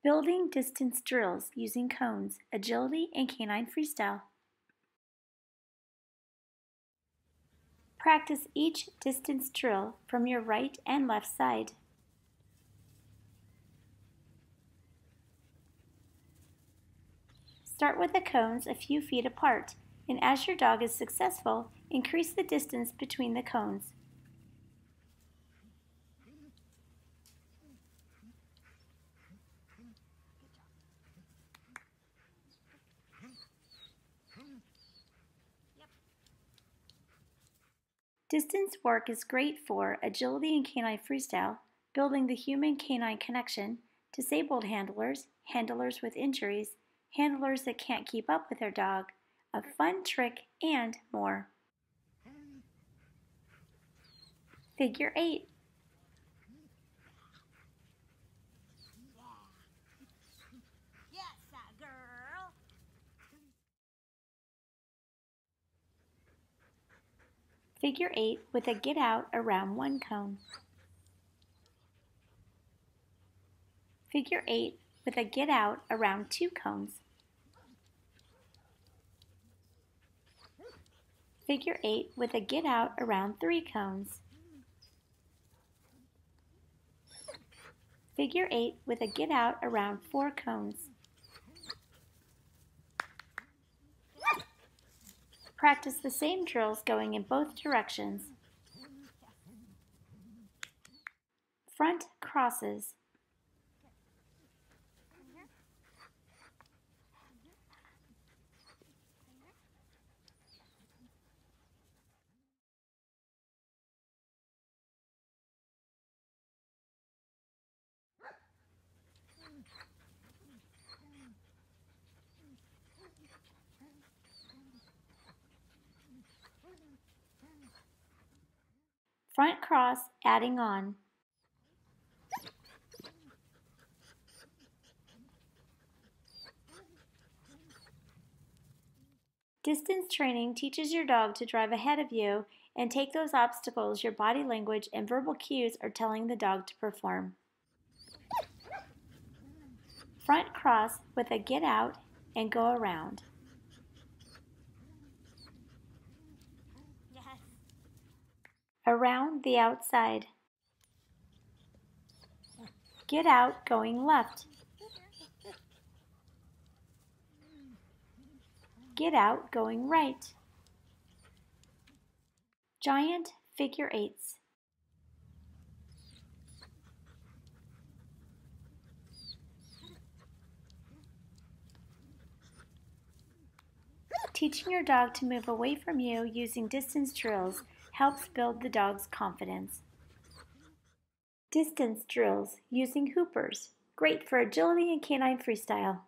Building distance drills using cones, agility, and canine freestyle. Practice each distance drill from your right and left side. Start with the cones a few feet apart, and as your dog is successful, increase the distance between the cones. Distance work is great for agility and canine freestyle, building the human-canine connection, disabled handlers, handlers with injuries, handlers that can't keep up with their dog, a fun trick, and more. Figure 8. Figure 8 with a get out around one cone. Figure 8 with a get out around 2 cones. Figure 8 with a get out around 3 cones. Figure 8 with a get out around 4 cones. Practice the same drills going in both directions. Front crosses. Front cross adding on. Distance training teaches your dog to drive ahead of you and take those obstacles your body language and verbal cues are telling the dog to perform. Front cross with a get out and go around. Around the outside. Get out going left. Get out going right. Giant figure 8s. Teaching your dog to move away from you using distance drills helps build the dog's confidence. Distance drills using hoopers. Great for agility and canine freestyle.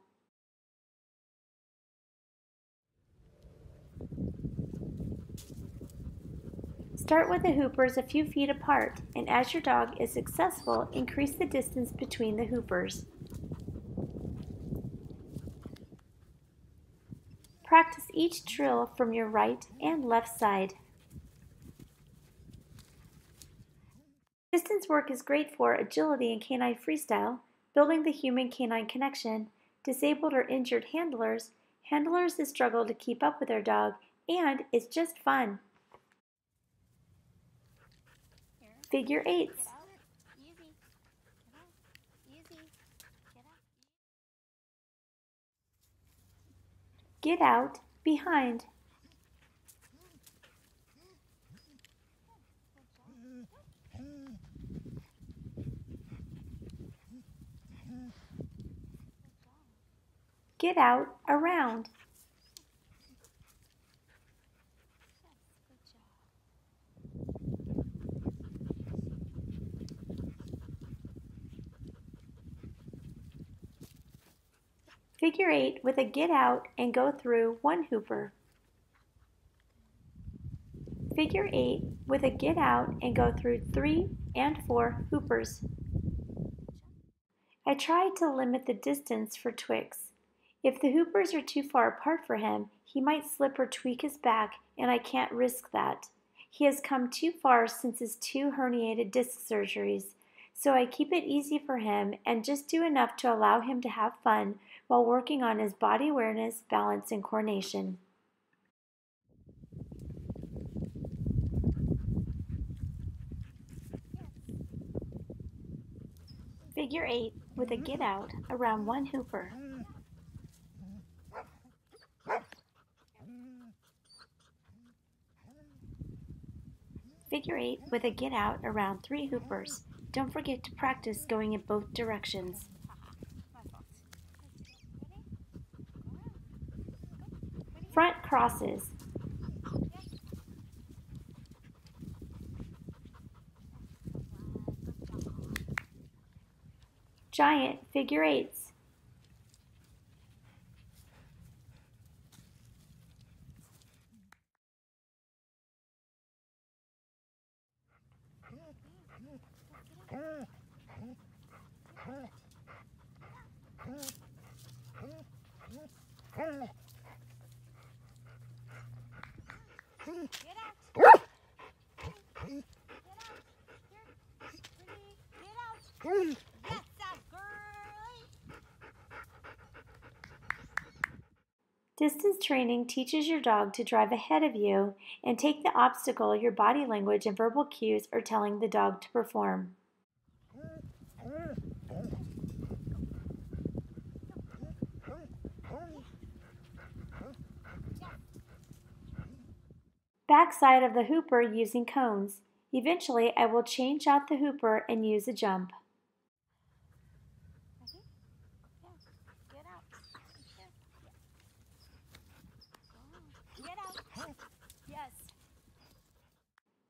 Start with the hoopers a few feet apart, and as your dog is successful, increase the distance between the hoopers. Practice each drill from your right and left side. Distance work is great for agility and canine freestyle, building the human-canine connection, disabled or injured handlers, handlers that struggle to keep up with their dog, and it's just fun. Figure 8s. Get out behind. Get out around. Figure 8 with a get out and go through one hooper. Figure 8 with a get out and go through 3 and 4 hoopers. I tried to limit the distance for Twix. If the hoopers are too far apart for him, he might slip or tweak his back, and I can't risk that. He has come too far since his 2 herniated disc surgeries. so I keep it easy for him and just do enough to allow him to have fun while working on his body awareness, balance, and coordination. Figure 8 with a get out around one hooper. Figure 8 with a get out around 3 hoopers. Don't forget to practice going in both directions. Front crosses. Giant figure 8s. Distance training teaches your dog to drive ahead of you and take the obstacle your body language and verbal cues are telling the dog to perform. Backside of the hooper using cones. Eventually, I will change out the hooper and use a jump.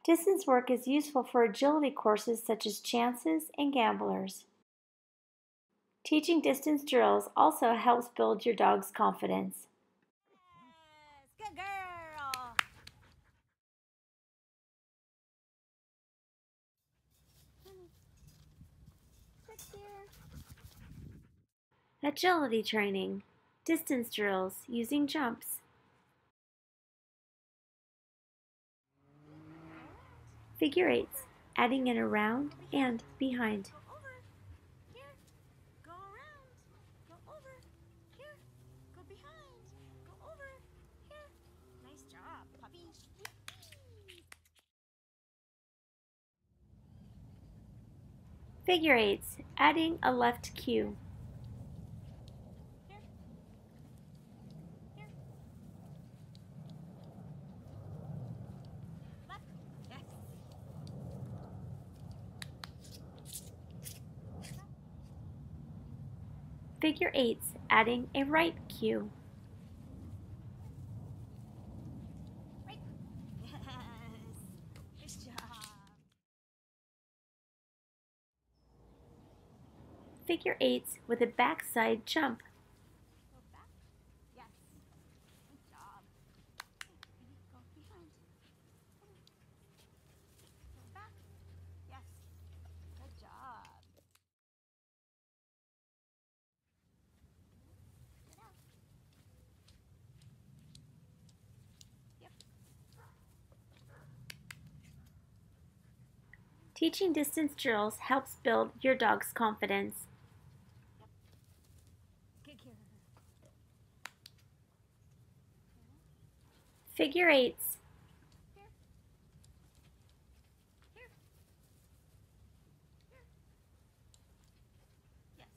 Distance work is useful for agility courses such as chances and gamblers. Teaching distance drills also helps build your dog's confidence. Yes, good girl. Agility training. Distance drills using jumps. Figure 8s, adding in around and behind. Go over, here, go around, go over, here, go behind, go over, here. Nice job, puppy. Figure 8s, adding a left cue. Here, here. Left, yes. Figure 8s, adding a right cue. Right, yes. Good job. Figure 8s with a backside jump. Go back, yes. Good job. Go behind. Go back, yes. Good job. Get out. Yep. Teaching distance drills helps build your dog's confidence. Good girl. Figure 8s. Here. Here. Here. Yes.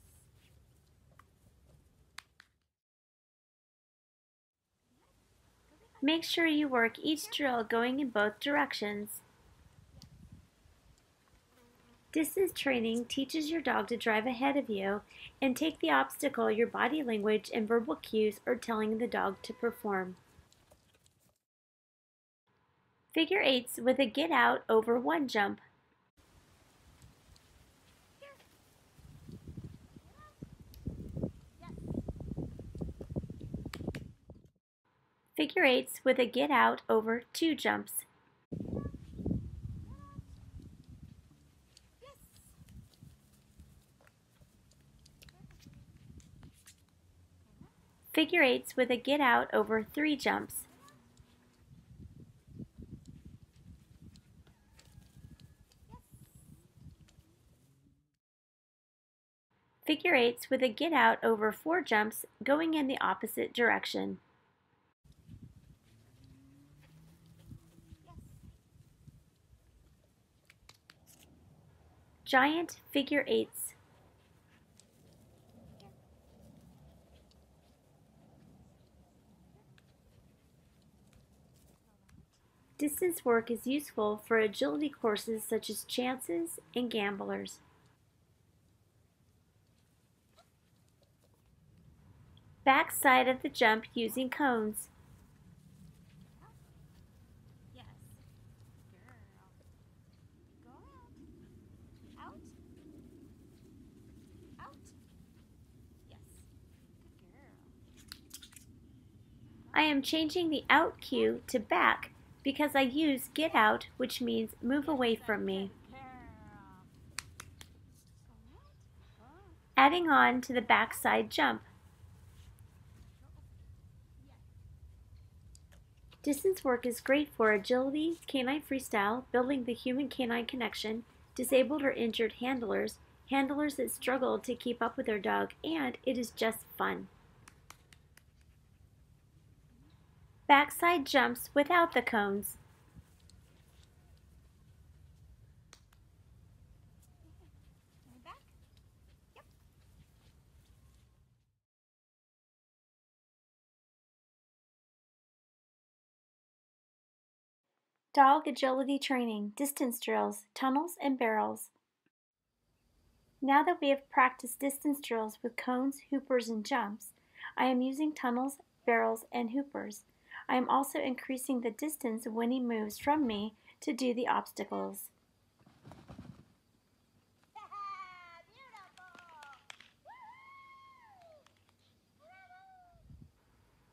Make sure you work each drill going in both directions. Distance training teaches your dog to drive ahead of you and take the obstacle your body language and verbal cues are telling the dog to perform. Figure 8s with a get out over one jump. Figure 8s with a get out over two jumps. Figure 8s with a get out over three jumps. Figure eights with a get out over 4 jumps going in the opposite direction. Giant figure eights. Distance work is useful for agility courses such as chances and gamblers. Back side of the jump using cones. Yes. Girl. Go out. Out. Out. Yes. Good girl. I am changing the out cue to back because I use get out, which means move away from me. Adding on to the backside jump. Distance work is great for agility, canine freestyle, building the human-canine connection, disabled or injured handlers, handlers that struggle to keep up with their dog, and it is just fun. Backside jumps without the cones. Back. Yep. Dog agility training, distance drills, tunnels, and barrels. Now that we have practiced distance drills with cones, hoopers, and jumps, I am using tunnels, barrels, and hoopers. I am also increasing the distance Wynnie moves from me to do the obstacles.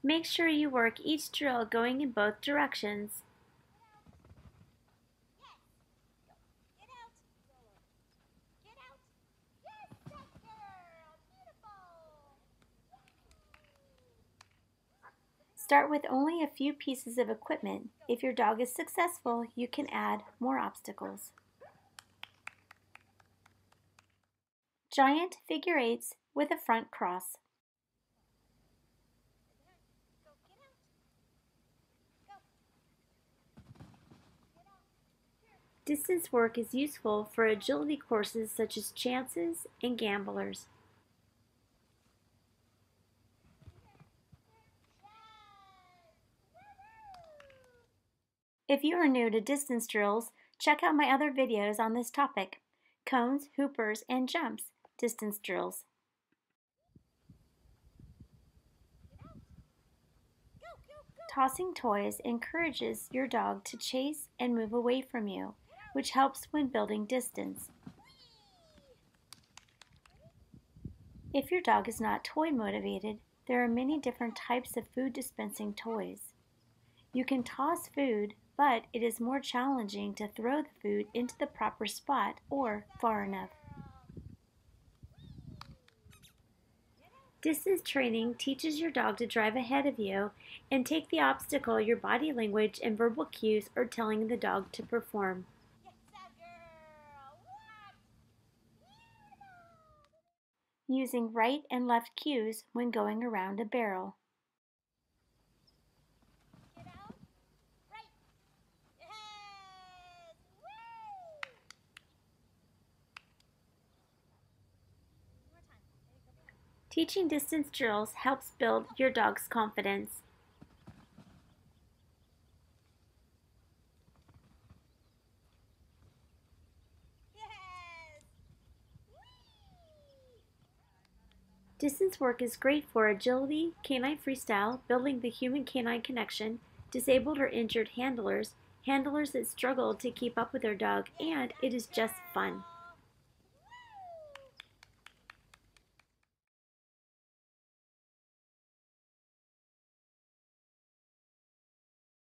Make sure you work each drill going in both directions. Start with only a few pieces of equipment. If your dog is successful, you can add more obstacles. Giant figure eights with a front cross. Distance work is useful for agility courses such as chances and gamblers. If you are new to distance drills, check out my other videos on this topic: cones, hoopers, and jumps, distance drills. Tossing toys encourages your dog to chase and move away from you, which helps when building distance. If your dog is not toy motivated, there are many different types of food dispensing toys. You can toss food, but it is more challenging to throw the food into the proper spot or far enough. Distance training teaches your dog to drive ahead of you and take the obstacle your body language and verbal cues are telling the dog to perform. Using right and left cues when going around a barrel. Teaching distance drills helps build your dog's confidence. Distance work is great for agility, canine freestyle, building the human-canine connection, disabled or injured handlers, handlers that struggle to keep up with their dog, and it is just fun.